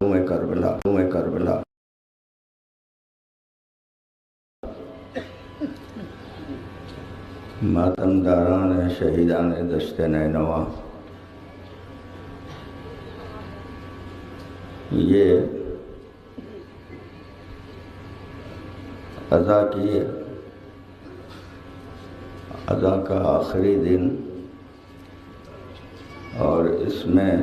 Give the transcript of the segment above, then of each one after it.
کربلا ماتم داران شہیدان دشت نینوا، یہ عزا کا آخری دن، اور اس میں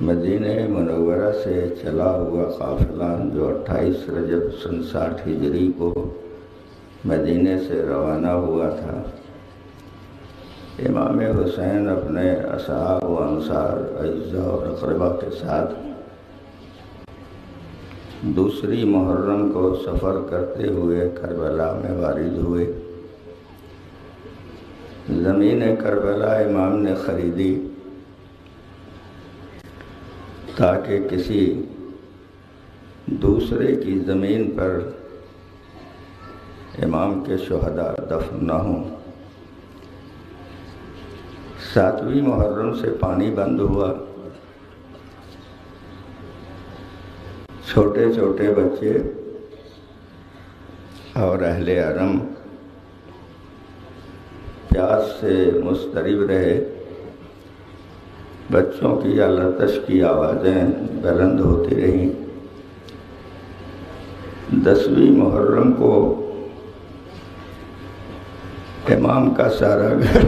مدینہ منورہ سے چلا ہوا قافلہ جو 28 رجب سن 60 ہجری کو مدینہ سے روانہ ہوا تھا، امام حسین اپنے اصحاب و انصار اعزاء اور اقربا کے ساتھ دوسری محرم کو سفر کرتے ہوئے کربلا میں وارد ہوئے۔ زمین کربلا امام نے خریدی تاکہ کسی دوسرے کی زمین پر امام کے شہداء دفن نہ ہوں۔ 7ویں محرم سے پانی بند ہوا، چھوٹے چھوٹے بچے اور اہل حرم پیاس سے مضطرب رہے، بچوں کی آلتش کی آوازیں بلند ہوتی رہیں۔ 10ویں محرم کو امام کا سارا گھر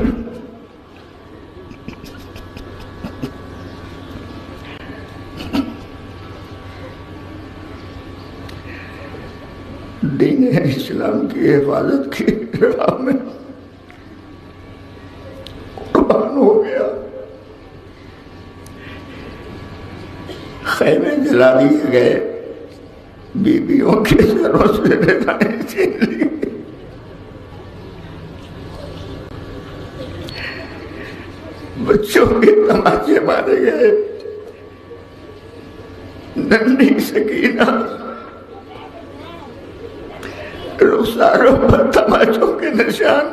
دین اسلام کی حفاظت کی راہ میں قربان ہو گیا۔ خیمے جلا دیے گئے، بیویوں کے سروں سے ردائیں چھین لی گئی، بچوں کے تماچے مارے گئے، ننھی سکینہ رخساروں پر تماچوں کے نشان۔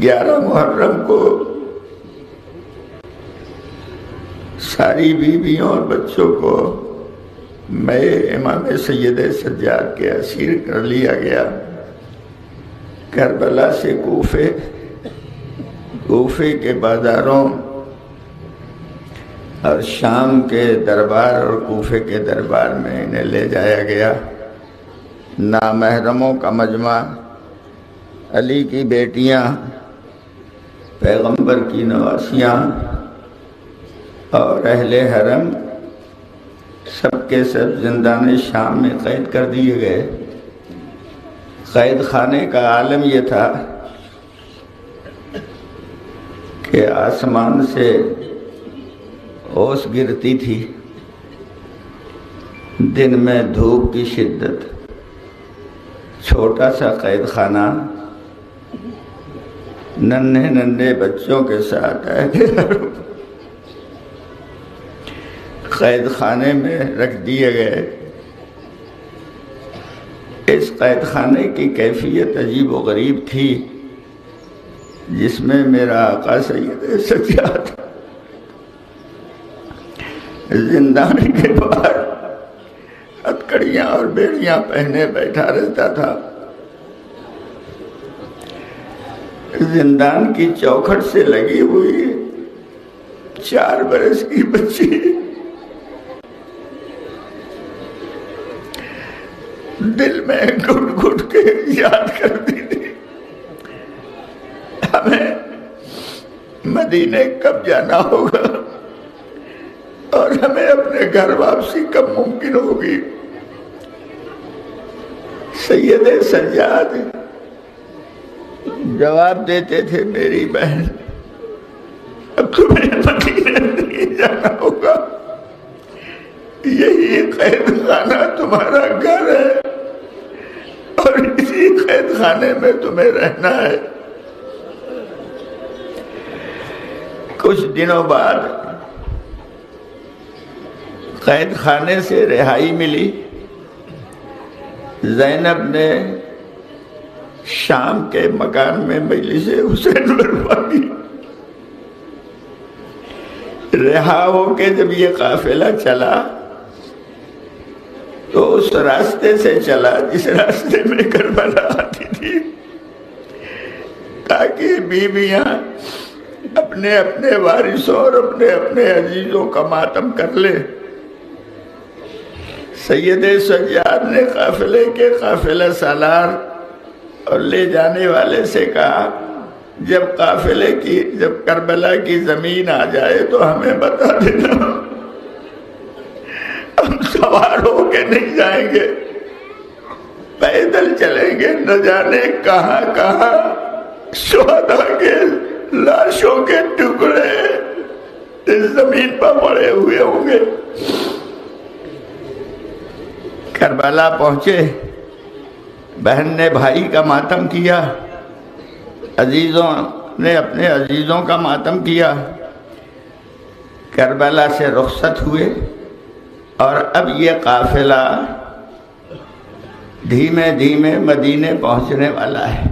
11 محرم کو ساری بیویوں اور بچوں کو میں امام سید سجاد کے اسیر کر لیا گیا۔ کربلا سے کوفے کے بازاروں اور شام کے دربار اور کوفے کے دربار میں انہیں لے جایا گیا۔ نامحرموں کا مجمع، علی کی بیٹیاں، پیغمبر کی نواسیاں اور اہل حرم سب کے سب زندان شام میں قید کر دیے گئے۔ قید خانے کا عالم یہ تھا کہ آسمان سے اوس گرتی تھی، دن میں دھوپ کی شدت، چھوٹا سا قید خانہ، ننھے بچوں کے ساتھ قید خانے میں رکھ دیے گئے۔ اس قید خانے کی کیفیت عجیب و غریب تھی، جس میں میرا آقا سید سجاد زندان کے باہر ہتھکڑیاں اور بیڑیاں پہنے بیٹھا رہتا تھا۔ زندان کی چوکھٹ سے لگی ہوئی 4 برس کی بچی دل میں گھٹ گھٹ کے یاد کرتی تھی ہمیں مدینے کب جانا ہوگا اور ہمیں اپنے گھر واپسی کب ممکن ہوگی۔ سید سجاد جواب دیتے تھے، میری بہن اب تمہیں مدینے نہیں جانا ہوگا، یہی قید خانہ تمہارا گھر ہے اور اسی قید خانے میں تمہیں رہنا ہے۔ کچھ دنوں بعد قید خانے سے رہائی ملی۔ زینب نے شام کے مکان میں مجلس حسین برپا کی۔ رہا ہو کے جب یہ قافلہ چلا تو اس راستے سے چلا جس راستے میں کربلا آتی تھی، تاکہ بیویاں اپنے اپنے وارثوں اور اپنے اپنے عزیزوں کا ماتم کر لے۔ سید سجاد نے قافلے کے قافلہ سالار اور لے جانے والے سے کہا جب قافلے کی جب کربلا کی زمین آ جائے تو ہمیں بتا دینا، ہم سوار ہو کے نہیں جائیں گے، پیدل چلیں گے، نہ جانے کہاں کہاں شہداء کے لاشوں کے ٹکڑے اس زمین پر پڑے ہوئے ہوں گے۔ کربلا پہنچے، بہن نے بھائی کا ماتم کیا، عزیزوں نے اپنے عزیزوں کا ماتم کیا، کربلا سے رخصت ہوئے، اور اب یہ قافلہ دھیمے دھیمے مدینے پہنچنے والا ہے۔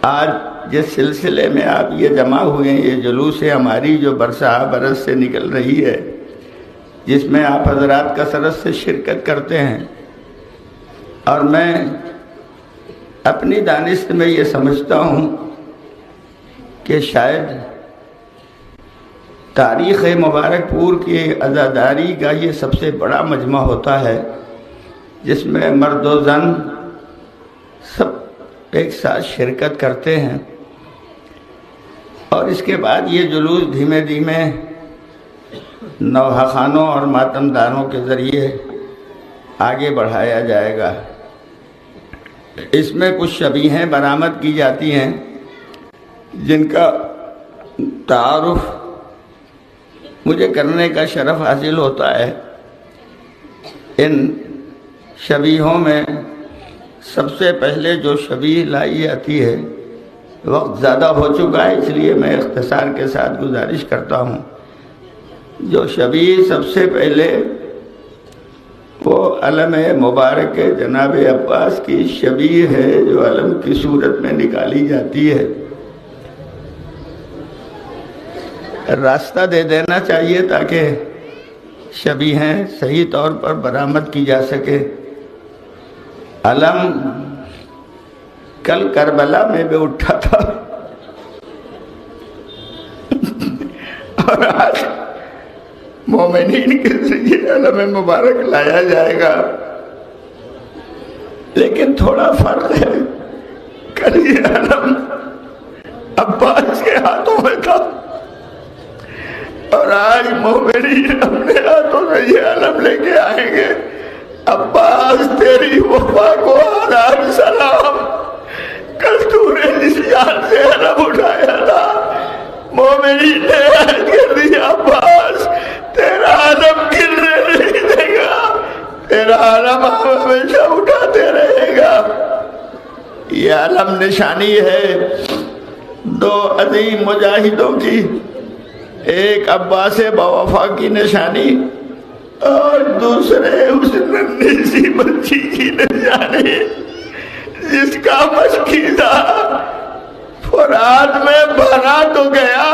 آج جس سلسلے میں آپ یہ جمع ہوئے ہیں، یہ جلوس ہماری جو برسہ برس سے نکل رہی ہے، جس میں آپ حضرات کثرت سے شرکت کرتے ہیں، اور میں اپنی دانست میں یہ سمجھتا ہوں کہ شاید تاریخ مبارک پور کی عزاداری کا یہ سب سے بڑا مجمع ہوتا ہے، جس میں مرد و زن سب ایک ساتھ شرکت کرتے ہیں، اور اس کے بعد یہ جلوس دھیمے دھیمے نوحہ خانوں اور ماتم داروں کے ذریعے آگے بڑھایا جائے گا۔ اس میں کچھ شبیہیں برآمد کی جاتی ہیں جن کا تعارف مجھے کرنے کا شرف حاصل ہوتا ہے۔ ان شبیہوں میں سب سے پہلے جو شبیہ لائی جاتی ہے، وقت زیادہ ہو چکا ہے اس لیے میں اختصار کے ساتھ گزارش کرتا ہوں، جو شبیہ سب سے پہلے وہ علم مبارک جناب عباس کی شبیہ ہے، جو علم کی صورت میں نکالی جاتی ہے۔ راستہ دے دینا چاہیے تاکہ شبیہیں صحیح طور پر برآمد کی جا سکے۔ علم کل کربلا میں بھی اٹھا تھا اور آج مومنین کے ذریعے علم مبارک لایا جائے گا، لیکن تھوڑا فرق ہے۔ کل یہ علم عباس کے ہاتھوں میں تھا اور آج مومنین اپنے ہاتھوں میں یہ علم لے کے آئیں گے۔ عباس تیری وفا کو آداب سلام، کل تو نے جس جان سے علم اٹھایا تھا مومنین نے عہد کر دیا، عباس تیرا علم گرنے نہیں دے گا، تیرا علم ہمیشہ اٹھاتے رہے گا۔ یہ علم نشانی ہے دو عظیم مجاہدوں کی، ایک عباس باوفا کی نشانی اور دوسرے اس ننھی سی بچی کی نشانی جس کا مشکیزہ فرات میں بھرا تو گیا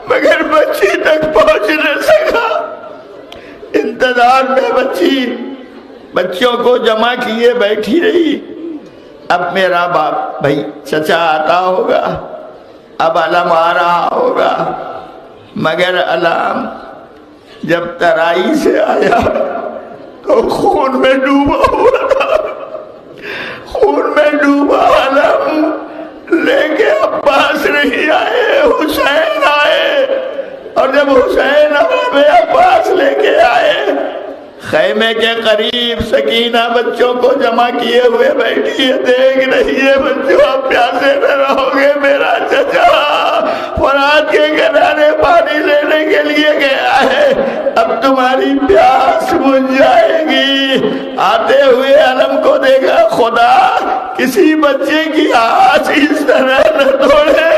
مگر بچی تک پہنچ نہ سکا۔ انتظار میں بچی بچوں کو جمع کیے بیٹھی رہی، اب میرا باپ بھائی چچا آتا ہوگا، اب علم آ رہا ہوگا، مگر علم جب ترائی سے آیا تو خون میں ڈوبا ہوا تھا، خون میں ڈوبا علم لے کے عباس نہیں آئے، حسین آئے، اور جب حسین علم عباس لے کے آئے، خیمے کے قریب سکینہ بچوں کو جمع کیے ہوئے بیٹھی ہے، دیکھ رہی ہے بچوں اب پیاسے نہ رہو گے، میرا چچا فرات کے کنارے پانی لینے کے لیے گیا ہے، اب تمہاری پیاس بجھ جائے گی۔ آتے ہوئے علم کو دیکھا، خدا کسی بچے کی آس اس طرح نہ توڑے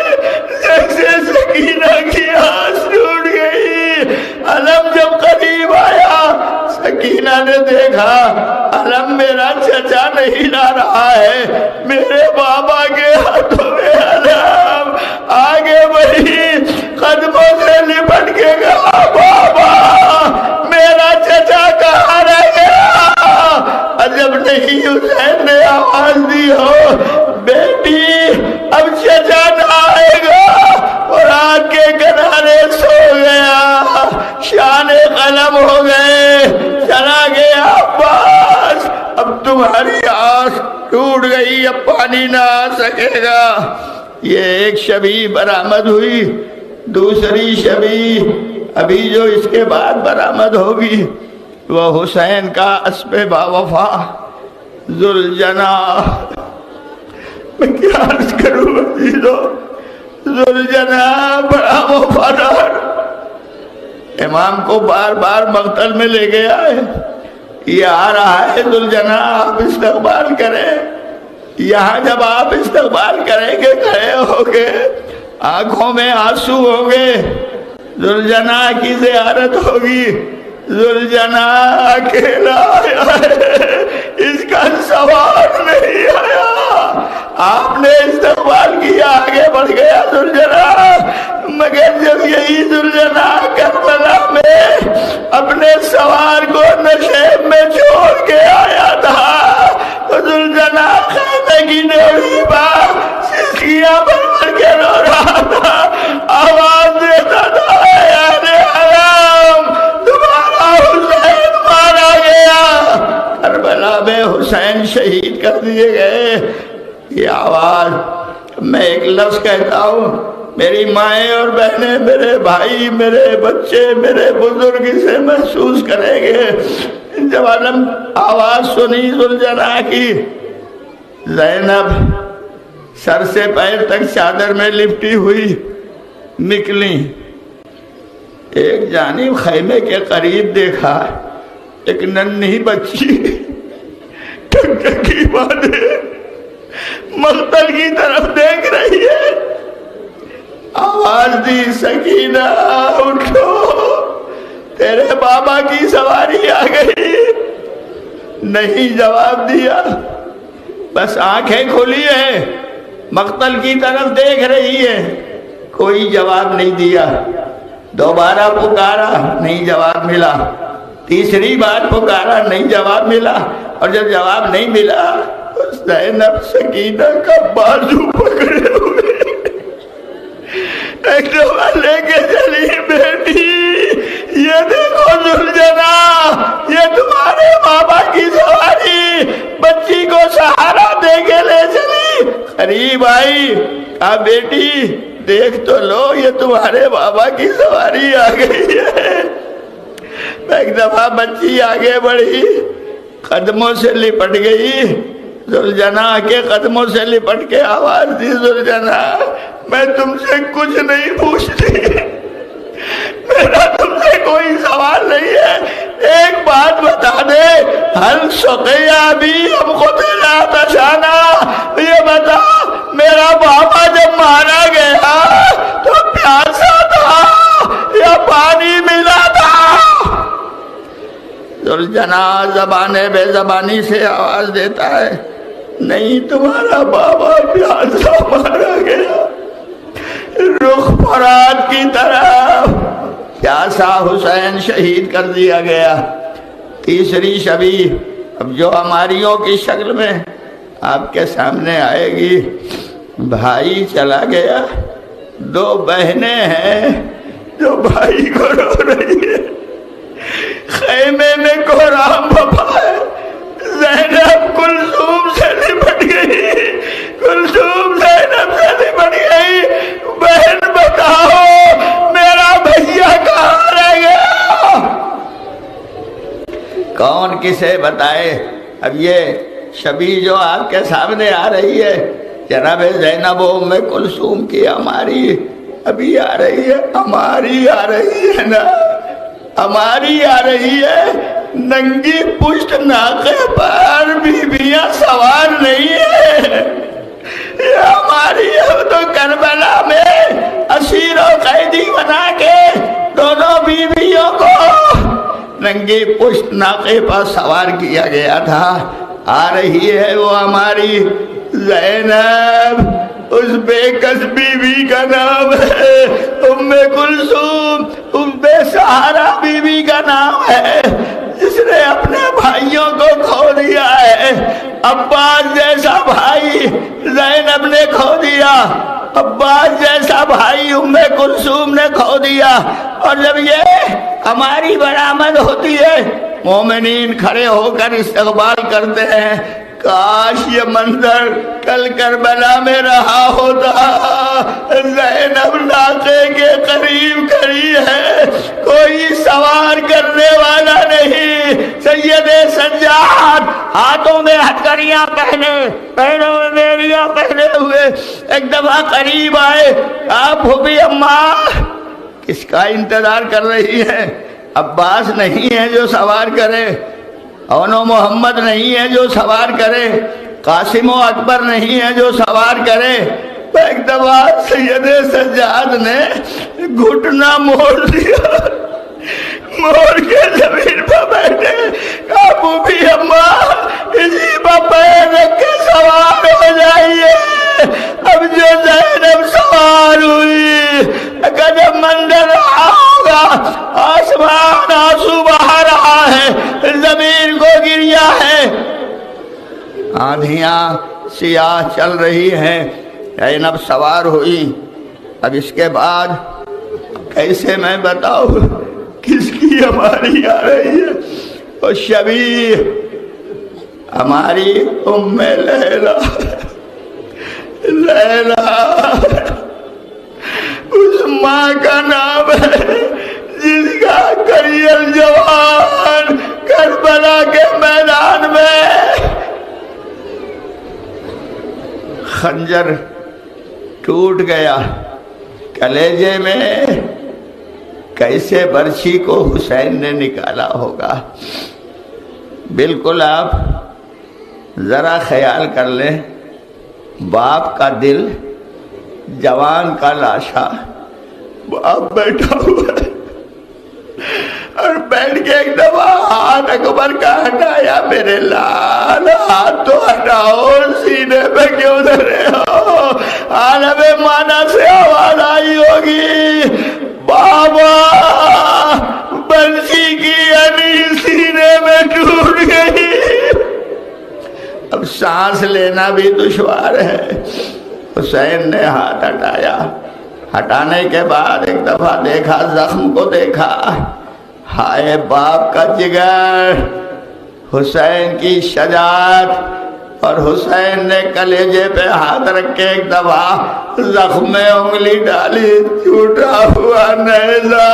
جیسے سکینہ کی آس ٹوٹ گئی۔ علم جب قریب آیا، سکینہ نے دیکھا علم میرا چچا نہیں لا رہا ہے، میرے بابا کے ہاتھوں میں علم آگے بڑھی، قدموں سے لپٹ ہماری آس ٹوٹ گئی، اب پانی نہ آ سکے گا۔ یہ ایک شبیہ برآمد ہوئی، دوسری شبیہ ابھی جو اس کے بعد برآمد ہوگی وہ حسین کا اسب باوفا ذوالجناح۔ میں کیا عرض کروں عزیزو، ذوالجناح بڑا وفادار، امام کو بار بار مقتل میں لے گیا ہے، یہ آ رہا ہے ذوالجناح، آپ استقبال کریں۔ یہاں جب آپ استقبال کریں گے، کھڑے ہوگے، آنکھوں میں آنسو ہوں گے، ذوالجناح کی زیارت ہوگی۔ ذوالجناح اکیلا آیا ہے، اس کا سوار نہیں آیا۔ آپ نے استقبال کیا، آگے بڑھ گیا ذوالجناح، مگر جب یہی ذوالجناح کربلا میں اپنے سوار کو نشیب میں چھوڑ کے آیا تھا، تو ذوالجناح خیمے کی ڈوری پر سسکیاں بھر کے رو رہا تھا، آواز دیتا تھا، یار حرام تمہارا حسین مارا گیا، کربلا میں حسین شہید کر دیے گئے۔ یہ آواز میں ایک لفظ کہتا ہوں، میری مائیں اور بہنیں، میرے بھائی، میرے بچے، میرے بزرگ اسے محسوس کریں گے۔ جب آواز سنی ذوالجناح کی، زینب سر سے پیر تک چادر میں لپٹی ہوئی نکلی، ایک جانب خیمے کے قریب دیکھا، ایک ننھی بچی ٹکٹکی باندھے مقتل کی طرف دیکھ رہی ہے۔ آواز دی، سکینہ اٹھو، تیرے بابا کی سواری آ گئی۔ نہیں جواب دیا، بس آنکھیں کھلی ہیں، مقتل کی طرف دیکھ رہی ہے، کوئی جواب نہیں دیا۔ دوبارہ پکارا، نہیں جواب ملا، تیسری بار پکارا، نہیں جواب ملا، اور جب جواب نہیں ملا زینب سکینہ کا بازو پکڑے ہوئے ایک دفعہ لے کے چلی، بیٹی یہ دیکھو ذوالجناح، یہ تمہارے بابا کی سواری، بچی کو سہارا دے کے لے چلی، قریب آئی، کہا بیٹی دیکھ تو لو، یہ تمہارے بابا کی سواری آ گئی ہے۔ ایک دفعہ بچی آگے بڑھی، قدموں سے لپٹ گئی، ذوالجناح کے قدموں سے لپٹ کے آواز دی، ذوالجناح میں تم سے کچھ نہیں پوچھتی، میرا تم سے کوئی سوال نہیں ہے، ایک بات بتا دے، حل سقیا بھی ہم قتلا تشانا، یہ بتا میرا بابا جب مارا گیا تو پیاسا تھا یا پانی ملا تھا؟ ذوالجناح زبان بے زبانی سے آواز دیتا ہے، نہیں تمہارا بابا پیاسا مارا گیا، رخ فرات کی طرف پیاسا حسین شہید کر دیا گیا۔ تیسری شبیہ اب جو ہماریوں کی شکل میں آپ کے سامنے آئے گی، بھائی چلا گیا، دو بہنیں ہیں جو بھائی کو رو رہی ہے، خیمے میں کوہرام بپا ہے، زینب کلثوم سے لپٹ گئی، کلثوم زینب سے لپٹ گئی، بہن بتاؤ میرا بھیا کہاں رہ گیا؟ کون کسے بتائے؟ اب یہ شبیہ جو آپ کے سامنے آ رہی ہے، جناب زینب و ام کلثوم کی ہماری ابھی آ رہی ہے، ہماری آ رہی ہے نا، ہماری آ رہی ہے، ننگی پشت ناقے پر بیویاں سوار نہیں ہے، یہ ہماری ہے۔ تو کربلا میں اسیر و قیدی بنا کے دونوں بیویوں کو ننگی پشت ناقے پر سوار کیا گیا تھا، آ رہی ہے وہ ہماری زینب، اس بے کس بیوی کا نام ہے ام کلثوم، اس بے سہارا بیوی کا نام ہے جس نے اپنے بھائیوں کو کھو دیا ہے۔ عباس جیسا بھائی زینب نے کھو دیا، عباس جیسا بھائی ام کلثوم نے کھو دیا، اور جب یہ ہماری برآمد ہوتی ہے، مومنین کھڑے ہو کر استقبال کرتے ہیں، کاش یہ منظر کل کربلا میں رہا ہوتا. زینب ناقے کے قریب کھڑی ہے، کوئی سوار کرنے والا نہیں. سید سجاد ہاتھوں میں ہتھکڑیاں پہنے، پیروں میں بیڑیاں پہنے ہوئے ایک دفعہ قریب آئے. آپ پھوپھی اماں کس کا انتظار کر رہی ہیں؟ عباس نہیں ہے جو سوار کرے، اون و محمد نہیں ہے جو سوار کرے، قاسم و اکبر نہیں ہے جو سوار کرے. ایک دفعہ سید سجاد نے گھٹنا موڑ دیا، موڑ کے زمین پر بیٹھے. ابو بھی اماں اسی پر پیر رکھ کے سوار ہو جائیے. اب جو زینب سوار ہوئی، جب منظر رہا ہوگا آسمان آنسو بہا رہا ہے، زمین کو گریا ہے، آندھیاں سیاہ چل رہی ہیں. زینب سوار ہوئی. اب اس کے بعد کیسے میں بتاؤں کس کی ہماری آ رہی ہے؟ اور شبیہ ہماری ام لیلا. لیلا اس ماں کا نام ہے جس کا کریل جوان کربلا کے میدان میں خنجر ٹوٹ گیا. کلیجے میں کیسے برچھی کو حسین نے نکالا ہوگا. بالکل آپ ذرا خیال کر لیں، باپ کا دل، جوان کا لاشا، باپ بیٹھا ہوا ہے اور بیٹھ کے ایک دفعہ ہاتھ اکبر کا ہٹایا. میرے لال ہاتھ تو ہٹاؤ، سینے پہ کیوں دھرے ہو؟ عالم مانا سے آواز آئی ہوگی، بابا بنسی کی انی سینے میں ٹوٹ گئی. اب سانس لینا بھی دشوار ہے. حسین نے ہاتھ ہٹایا. ہٹانے کے بعد ایک دفعہ دیکھا، زخم کو دیکھا. ہائے باپ کا جگر، حسین کی شجاعت. اور حسین نے کلیجے پہ ہاتھ رکھ کے ایک دفعہ زخم میں انگلی ڈالی. ٹوٹا ہوا نیزہ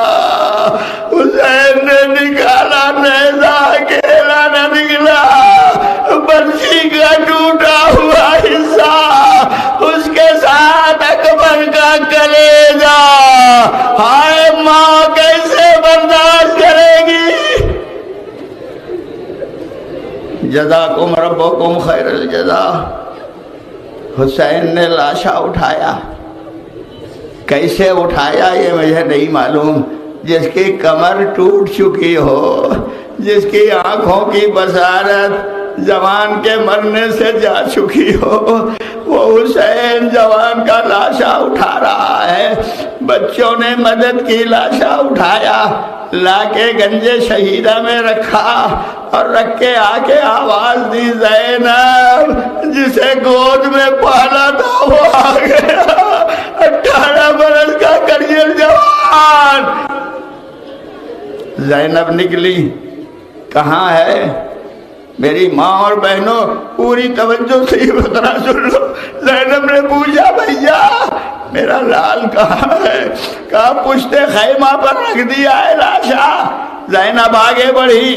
حسین نے نکالا، نیزہ اکیلا نہ نکلا، برچھی کا ٹوٹا ہوا حصہ، اس کے ساتھ اکبر کا کلیجہ. ہائے ماں کیسے برداشت کرے گی؟ جزاکم ربکم خیر الجزا. حسین نے لاشا اٹھایا. کیسے اٹھایا یہ مجھے نہیں معلوم. جس کی کمر ٹوٹ چکی ہو، جس کی آنکھوں کی بصارت جوان کے مرنے سے جا چکی ہو، وہ حسین جوان کا لاشا اٹھا رہا ہے. بچوں نے مدد کی، لاشا اٹھایا، لا کے گنجے شہیدہ میں رکھا اور رکھ کے آ کے آواز دی، زینب جسے گود میں پالا تھا وہ آ گیا، 18 برس کا کریل جوان. زینب نکلی. کہاں ہے؟ میری ماں اور بہنوں پوری توجہ سے یہ فقرہ سن لو. زینب نے پوچھا بھیا میرا لال کہاں ہے؟ کہا پشت خیمہ پر رکھ دیا ہے لاشا. زینب آگے بڑھی.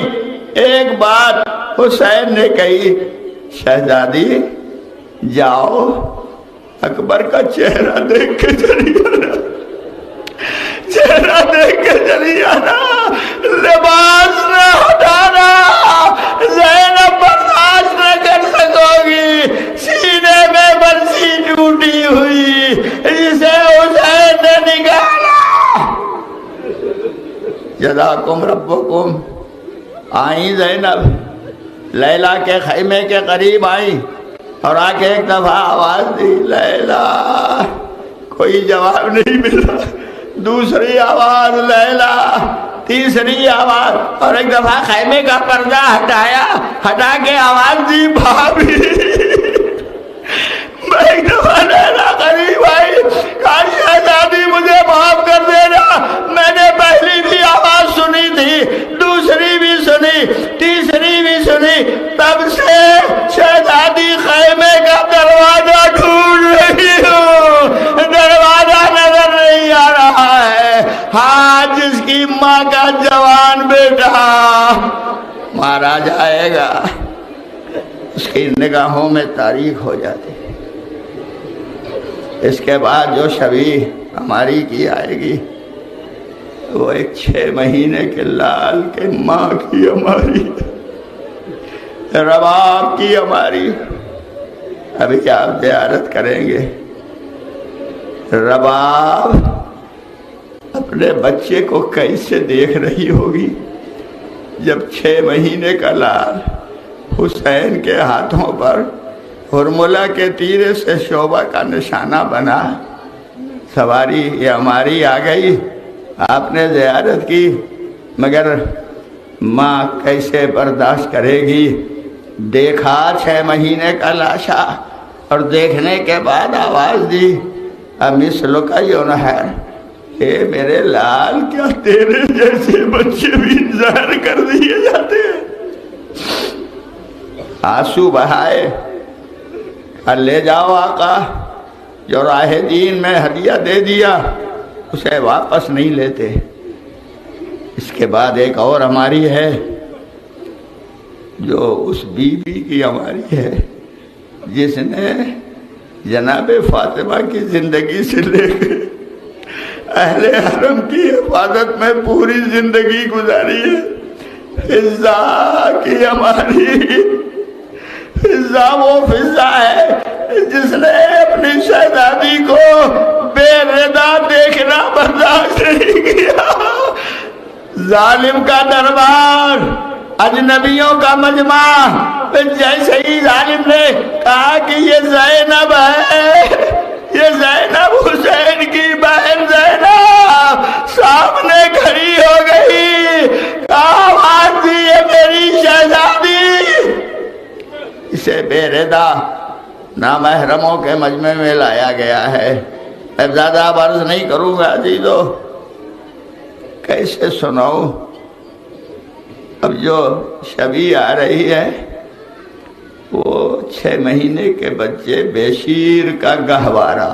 ایک بات حسین نے کہی، شہزادی جاؤ اکبر کا چہرہ دیکھ کے چلی آنا، چہرہ دیکھ کے چلی آنا، لباس نہ ہٹانا. زینب برداشت نہ کر سکو گی. سینے میں برسی ٹوٹی ہوئی جسے حسین نے نکالا. جزاکم ربکم. آئی زینب لیلا کے خیمے کے قریب آئی اور آ کے ایک دفعہ آواز دی، لیلا. کوئی جواب نہیں ملا. دوسری آواز لیلا، تیسری آواز، اور ایک دفعہ خیمے کا پردہ ہٹایا، ہٹا کے آواز دی، بھابھی. ایک دفعہ لیلا قریب آئی، کہا شہزادی مجھے معاف کر دینا، میں نے پہلی بھی آواز سنی تھی، دوسری بھی سنی، تیسری بھی سنی، تب سے شہزادی ہاں جس کی ماں کا جوان بیٹا مارا جائے گا اس کی نگاہوں میں تاریخ ہو جاتی. اس کے بعد جو شبیہ ہماری کی آئے گی وہ ایک 6 مہینے کے لال کے ماں کی ہماری، رباب کی ہماری. ابھی آپ زیارت کریں گے، رباب اپنے بچے کو کیسے دیکھ رہی ہوگی جب 6 مہینے کا لال حسین کے ہاتھوں پر ہرملہ کے تیرے سے شعبہ کا نشانہ بنا. سواری یہ ہماری آ گئی، آپ نے زیارت کی، مگر ماں کیسے برداشت کرے گی؟ دیکھا 6 مہینے کا لاشا، اور دیکھنے کے بعد آواز دی مثلک ینحر، اے میرے لال کیا تیرے جیسے بچے بھی ظاہر کر دیے جاتے ہیں؟ آنسو بہائے، لے جاؤ آقا. جو راہ دین میں ہدیہ دے دیا اسے واپس نہیں لیتے. اس کے بعد ایک اور ہماری ہے جو اس بی بی کی ہماری ہے جس نے جناب فاطمہ کی زندگی سے لے کے اہل حرم کی حفاظت میں پوری زندگی گزاری ہے. فضا کی ہماری، فضا وہ فضا ہے جس نے اپنی شہزادی کو بے رضا دیکھنا برداشت نہیں کیا. ظالم کا دربار، اجنبیوں کا مجمع، جیسے ہی ظالم نے کہا کہ یہ زینب ہے، یہ زینب حسین کی بہن زینب سامنے کھڑی ہو گئی، آواز دی یہ میری شہزادی. اسے بے رضا نامحرموں کے مجمع میں لایا گیا ہے. اب زیادہ عرض نہیں کروں گا عزیزو، کیسے سناؤں. اب جو شبیہ آ رہی ہے وہ 6 مہینے کے بچے بشیر کا گہوارہ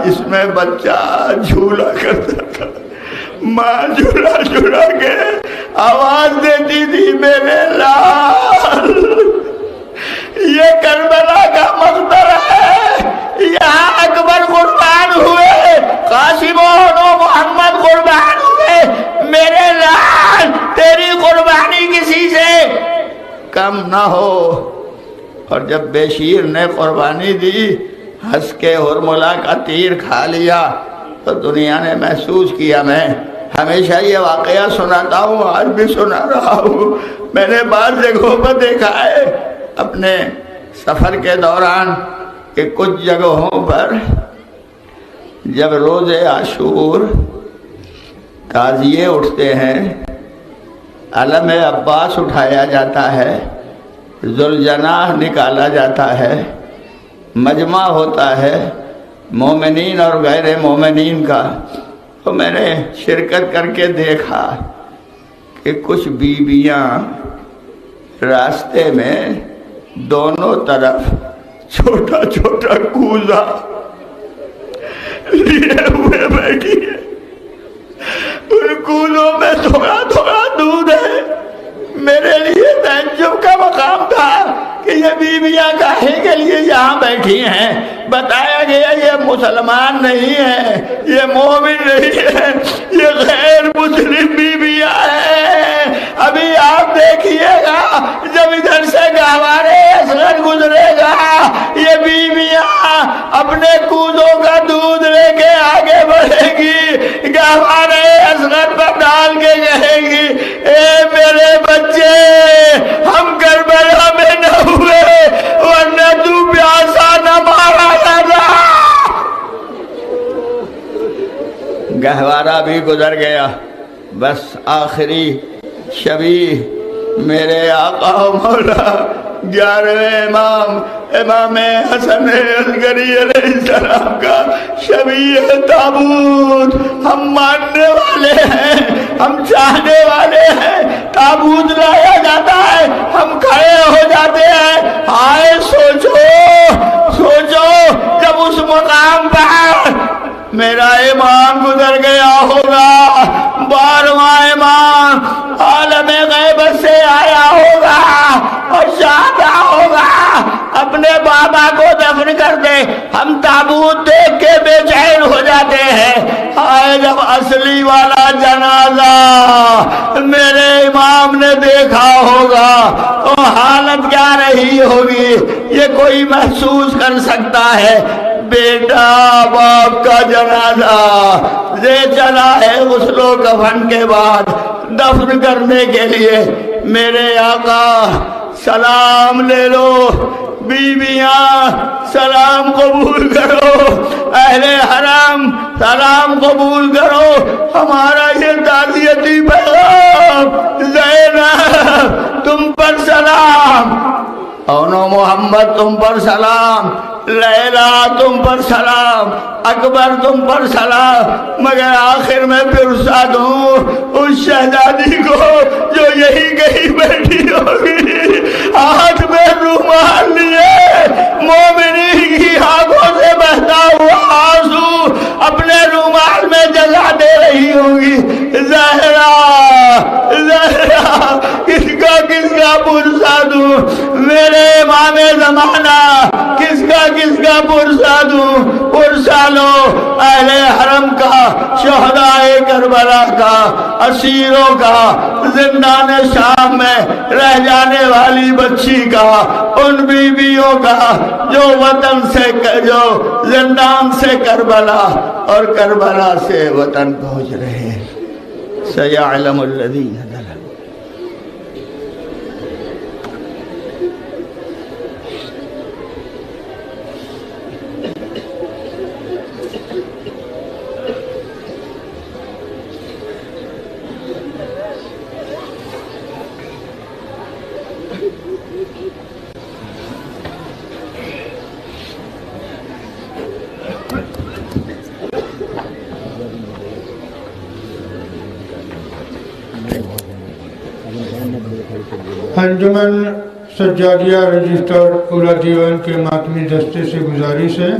جس میں بچہ جھولا کرتا تھا، ماں جھولا جھولا کے آواز دیتی تھی میرے لال. یہ کربلا کا مقدر ہے، یہاں اکبر قربان ہوئے، قاسم و محمد قربان ہوئے، میرے لال تیری قربانی کسی سے کم نہ ہو. اور جب بشیر نے قربانی دی، ہنس کے ہرملہ کا تیر کھا لیا تو دنیا نے محسوس کیا. میں ہمیشہ یہ واقعہ سناتا ہوں، آج بھی سنا رہا ہوں. میں نے بعض جگہوں پر دیکھا ہے اپنے سفر کے دوران کہ کچھ جگہوں پر جب روز عاشور تعزیے اٹھتے ہیں، علم عباس اٹھایا جاتا ہے، ذوالجناح نکالا جاتا ہے، مجمع ہوتا ہے مومنین اور غیر مومنین کا، تو میں نے شرکت کر کے دیکھا کہ کچھ بیویاں راستے میں دونوں طرف چھوٹا چھوٹا کوزہ لیے ہوئے بیٹھی ہے. ان کوزوں میں تھوڑا تھوڑا دودھ ہے. میرے لیے تعجب کا مقام تھا کہ یہ بیویاں کاہے کے لیے یہاں بیٹھی ہیں. بتایا گیا یہ مسلمان نہیں ہے، یہ مومن نہیں ہے، یہ غیر مسلم بیویاں ہیں. ابھی آپ دیکھیے گا جب ادھر سے گہوارے اصغر گزرے گا، یہ بیویاں اپنے کوزوں کا دودھ لے کے آگے بڑھے گی، گہوارے اصغر پر ڈال کے کہے گی اے میرے بچے ہم کربلا میں نہ ہوئے ورنہ تو پیاسا نہ مارا جاتا. گہوارہ بھی گزر گیا. بس آخری شبیہ میرے آقا مولا 11ویں امام حسن عسکری علیہ السلام کا شبیہ تابوت. ہم ماننے والے ہیں، ہم چاہنے والے ہیں. تابوت لایا جاتا ہے، ہم کھڑے ہو جاتے ہیں. ہائے سوچو سوچو جب اس مقام پر میرا امام گزر گیا ہوگا، 12واں امام عالم غیبت سے آیا ہوگا اور چاہتا ہوگا اپنے بابا کو دفن کر دے۔ ہم تابوت دیکھ کے بے چین ہو جاتے ہیں، آئے جب اصلی والا جنازہ میرے امام نے دیکھا ہوگا تو حالت کیا رہی ہوگی، یہ کوئی محسوس کر سکتا ہے۔ بیٹا باپ کا جنازہ لے چلا ہے غسل و کفن کے بعد دفن کرنے کے لیے، میرے آقا سلام لے لو، بیویاں سلام قبول کرو، اہل حرم سلام قبول کرو، ہمارا یہ تعزیتی پیغام، زینب تم پر سلام، اونو محمد تم پر سلام، لیلا تم پر سلام، اکبر تم پر سلام، مگر آخر میں پرسا دوں اس شہزادی کو جو یہی کہیں بیٹھی ہوگی، ہاتھ میں رومال لیے، مومنین کی آنکھوں سے بہتا ہوا آنسو اپنے رومال میں جلا دے رہی ہوگی۔ زہرا زہرا کس کا پرسا دوں، میرے امام زمانہ کس کا پرسا دوں، پرسا لو اہل حرم کا، شہدائے کربلا کا، اسیروں کا، زندان شام میں رہ جانے والی بچی کا، ان بیویوں کا جو وطن سے، جو زندان سے کربلا اور کربلا سے وطن پہنچ رہے ہیں۔ سیعلم الذین ظلموا۔ انجمن سجادیہ رجسٹرڈ پورا دیوان کے ماتمی دستے سے گزارش ہے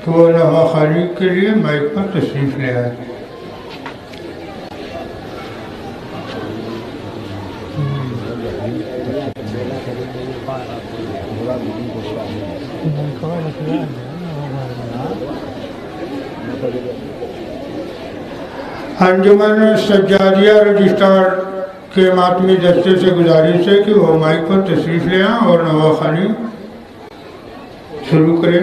کہ وہ نوا خاری کے لیے مائک پر تشریف لے آئے۔ انجمن سجادیہ رجسٹرڈ کے ماتمی دستے سے گزارش ہے کہ وہ مائک پر تشریف لے آئیں اور نواخوانی شروع کریں۔